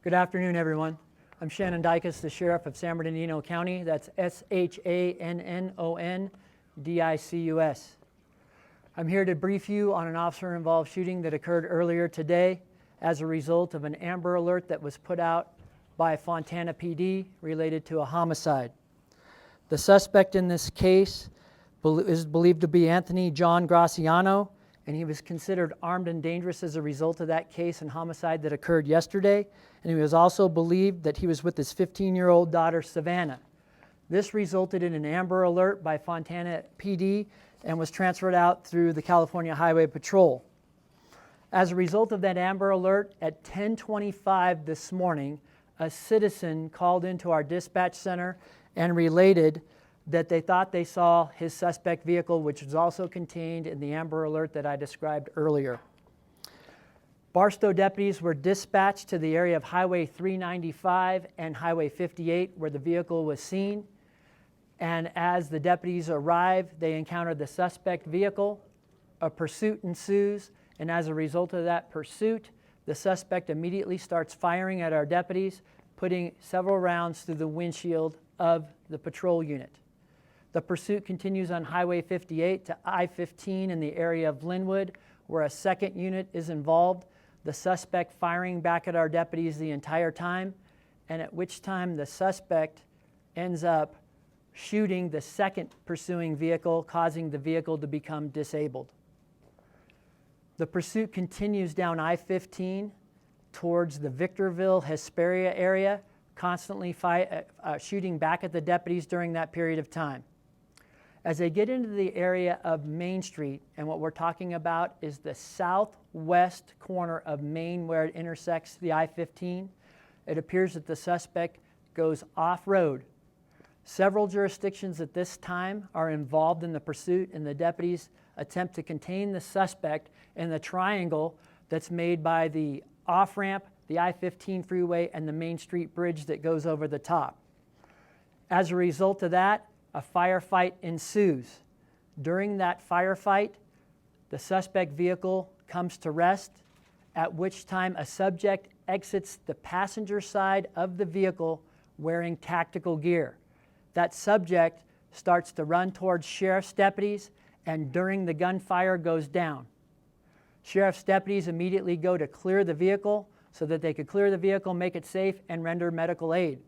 Good afternoon, everyone. I'm Shannon Dicus, the Sheriff of San Bernardino County. That's SHANNONDICUS. I'm here to brief you on an officer-involved shooting that occurred earlier today as a result of an Amber Alert that was put out by Fontana PD related to a homicide. The suspect in this case is believed to be Anthony John Graciano, and he was considered armed and dangerous as a result of that case and homicide that occurred yesterday. And he was also believed that he was with his 15-year-old daughter, Savannah. This resulted in an Amber Alert by Fontana PD and was transferred out through the California Highway Patrol. As a result of that Amber Alert, at 10:25 this morning, a citizen called into our dispatch center and related that they thought they saw his suspect vehicle, which was also contained in the Amber Alert that I described earlier. Barstow deputies were dispatched to the area of Highway 395 and Highway 58 where the vehicle was seen. And as the deputies arrived, they encountered the suspect vehicle. A pursuit ensues, and as a result of that pursuit, the suspect immediately starts firing at our deputies, putting several rounds through the windshield of the patrol unit. The pursuit continues on Highway 58 to I-15 in the area of Linwood, where a second unit is involved, the suspect firing back at our deputies the entire time, and at which time the suspect ends up shooting the second pursuing vehicle, causing the vehicle to become disabled. The pursuit continues down I-15 towards the Victorville, Hesperia area, constantly shooting back at the deputies during that period of time. As they get into the area of Main Street, and what we're talking about is the southwest corner of Main where it intersects the I-15, it appears that the suspect goes off-road. Several jurisdictions at this time are involved in the pursuit, and the deputies attempt to contain the suspect in the triangle that's made by the off-ramp, the I-15 freeway, and the Main Street bridge that goes over the top. As a result of that, a firefight ensues. During that firefight, the suspect vehicle comes to rest, at which time a subject exits the passenger side of the vehicle wearing tactical gear. That subject starts to run towards sheriff's deputies, and during the gunfire goes down. Sheriff's deputies immediately go to clear the vehicle so that they could clear the vehicle, make it safe, and render medical aid.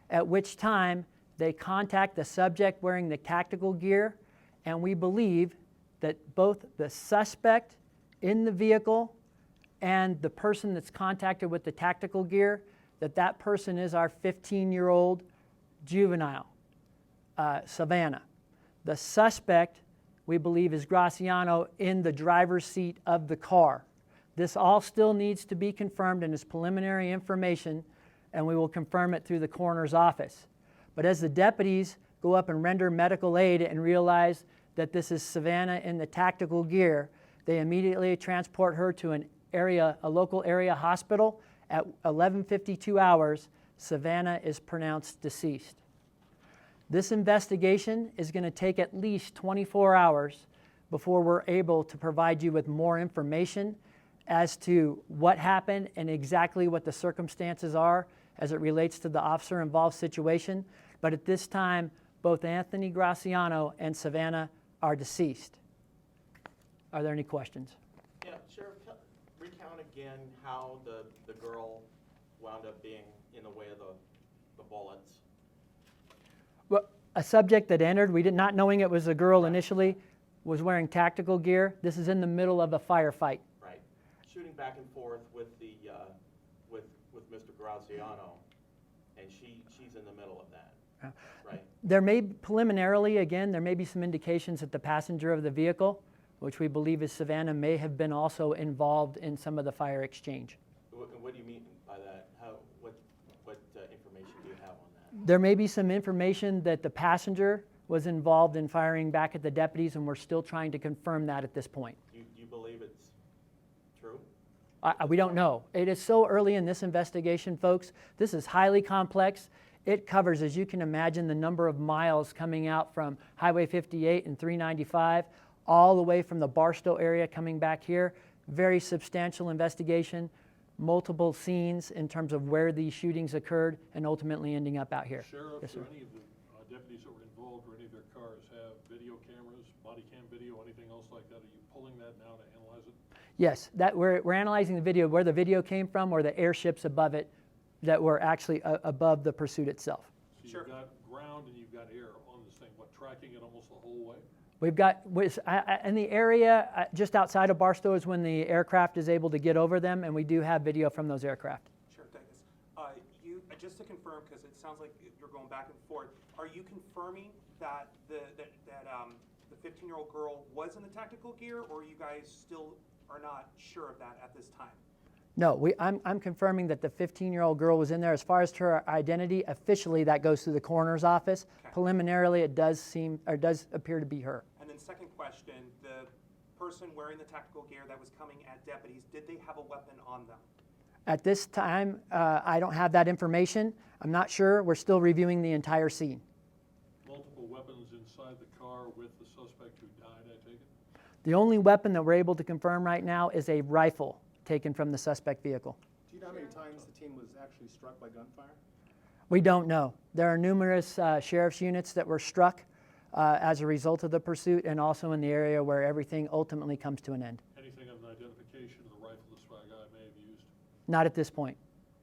At which time, they contact the subject wearing the tactical gear, and we believe that both the suspect in the vehicle and the person that's contacted with the tactical gear, that person is our 15-year-old juvenile, Savannah. The suspect, we believe, is Graciano in the driver's seat of the car. This all still needs to be confirmed and is preliminary information, and we will confirm it through the coroner's office. But as the deputies go up and render medical aid and realize that this is Savannah in the tactical gear, they immediately transport her to a local area hospital. At 11:52 hours, Savannah is pronounced deceased. This investigation is going to take at least 24 hours before we're able to provide you with more information as to what happened and exactly what the circumstances are as it relates to the officer-involved situation. But at this time, both Anthony Graciano and Savannah are deceased. Are there any questions? Yeah, Sheriff, recount again how the girl wound up being in the way of the bullets. Well, a subject that entered, we did not knowing it was a girl initially, was wearing tactical gear. This is in the middle of a firefight. Right. Shooting back and forth with the with Mr. Graciano, and she's in the middle of that. Right. There may preliminarily, again, there may be some indications that the passenger of the vehicle, which we believe is Savannah, may have been also involved in some of the fire exchange. What do you mean by that? What information do you have on that? There may be some information that the passenger was involved in firing back at the deputies, and we're still trying to confirm that at this point. You believe it's true? We don't know. It is so early in this investigation, folks. This is highly complex. It covers, as you can imagine, the number of miles coming out from Highway 58 and 395, all the way from the Barstow area coming back here. Very substantial investigation. multiple scenes in terms of where these shootings occurred and ultimately ending up out here. Sheriff, Yes, or sir. any of the deputies that were involved or any of their cars have video cameras, body cam video, anything else like that? Are you pulling that now to analyze it? Yes, that we're analyzing the video, where the video came from or the airships above it that were actually above the pursuit itself. So Sure. you've got ground and you've got air on this thing, what, tracking it almost the whole way? We've got, in the area just outside of Barstow is when the aircraft is able to get over them, and we do have video from those aircraft. Sheriff Dicus, just to confirm, because it sounds like you're going back and forth, are you confirming that the 15-year-old girl was in the tactical gear, or you guys still are not sure of that at this time? No, I'm confirming that the 15-year-old girl was in there. As far as her identity, officially that goes through the coroner's office. Okay. Preliminarily, it does appear to be her. And then second question, the person wearing the tactical gear that was coming at deputies, did they have a weapon on them? At this time, I don't have that information. I'm not sure. We're still reviewing the entire scene. Multiple weapons inside the car with the suspect who died, I take it? The only weapon that we're able to confirm right now is a rifle taken from the suspect vehicle. Do you know how many times the team was actually struck by gunfire? We don't know. There are numerous sheriff's units that were struck as a result of the pursuit, and also in the area where everything ultimately comes to an end. Anything of an identification of the rifle this guy may have used? Not at this point.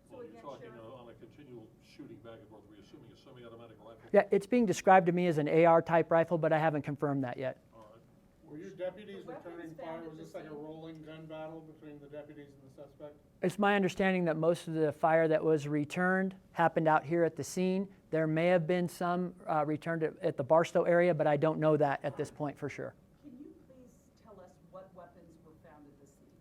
Well, you're talking on a continual shooting back and forth, we're assuming a semi-automatic rifle? Yeah, it's being described to me as an AR type rifle, but I haven't confirmed that yet. All right. Were your deputies The weapons returning found fire? at Was the this like a scene. rolling gun battle between the deputies and the suspect? It's my understanding that most of the fire that was returned happened out here at the scene. There may have been some returned at the Barstow area, but I don't know that at this point for sure. Can you please tell us what weapons were found at the scene?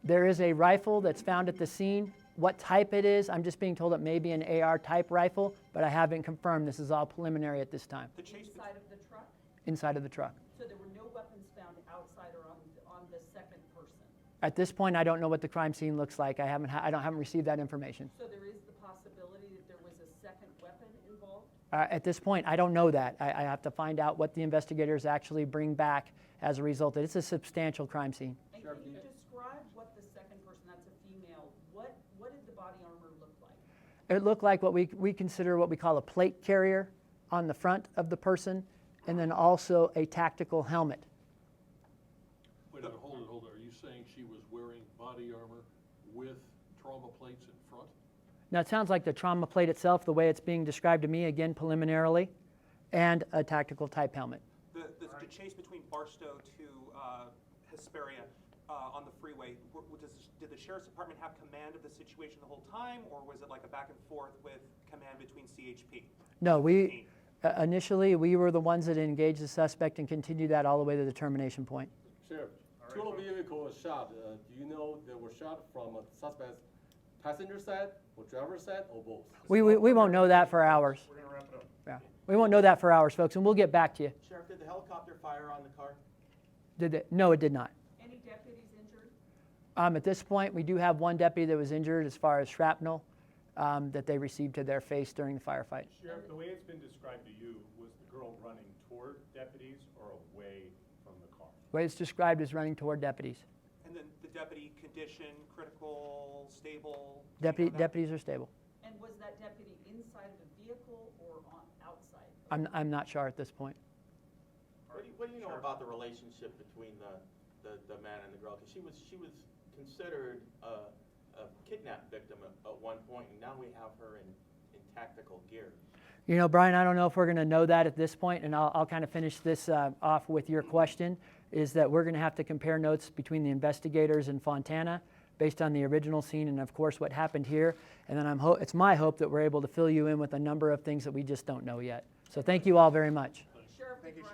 There is a rifle that's found at the scene. What type it is, I'm just being told it may be an AR type rifle, but I haven't confirmed. This is all preliminary at this time. The chase Inside of the truck? Inside of the truck. So there were no weapons found outside or on the second person? At this point, I don't know what the crime scene looks like. I haven't received that information. So there is the possibility that there was a second weapon involved? At this point, I don't know that. I have to find out what the investigators actually bring back as a result. It's a substantial crime scene. And Sheriff, can you describe what the second person, that's a female, what did the body armor look like? It looked like what we consider what we call a plate carrier on the front of the person, and then also a tactical helmet. Wait a minute, hold it. Are you saying she was wearing body armor with trauma plates in front? Now, it sounds like the trauma plate itself, the way it's being described to me, again, preliminarily, and a tactical type helmet. The chase between Barstow to Hesperia on the freeway, did the sheriff's department have command of the situation the whole time, or was it like a back and forth with command between CHP? No, initially, we were the ones that engaged the suspect and continued that all the way to the termination point. Sheriff. Two vehicles shot. Do you know they were shot from a suspect's passenger side or driver side or both? We won't know that for hours. We're going to wrap it up. Yeah. We won't know that for hours, folks, and we'll get back to you. Sheriff, did the helicopter fire on the car? No, it did not. Any deputies injured? At this point, we do have one deputy that was injured as far as shrapnel that they received to their face during the firefight. Sheriff, the way it's been described to you, was the girl running toward deputies or away from the car? The way it's described is running toward deputies. And then the deputy condition, critical, stable? do you know that? Deputies are stable. And was that deputy inside of the vehicle or outside? I'm not sure at this point. What do you know about the relationship between the man and the girl? Because she was considered a kidnap victim at one point, and now we have her in tactical gear. You know, Brian, I don't know if we're going to know that at this point, and I'll kind of finish this off with your question, is that we're going to have to compare notes between the investigators in Fontana based on the original scene and, of course, what happened here. And then it's my hope that we're able to fill you in with a number of things that we just don't know yet. So thank you all very much.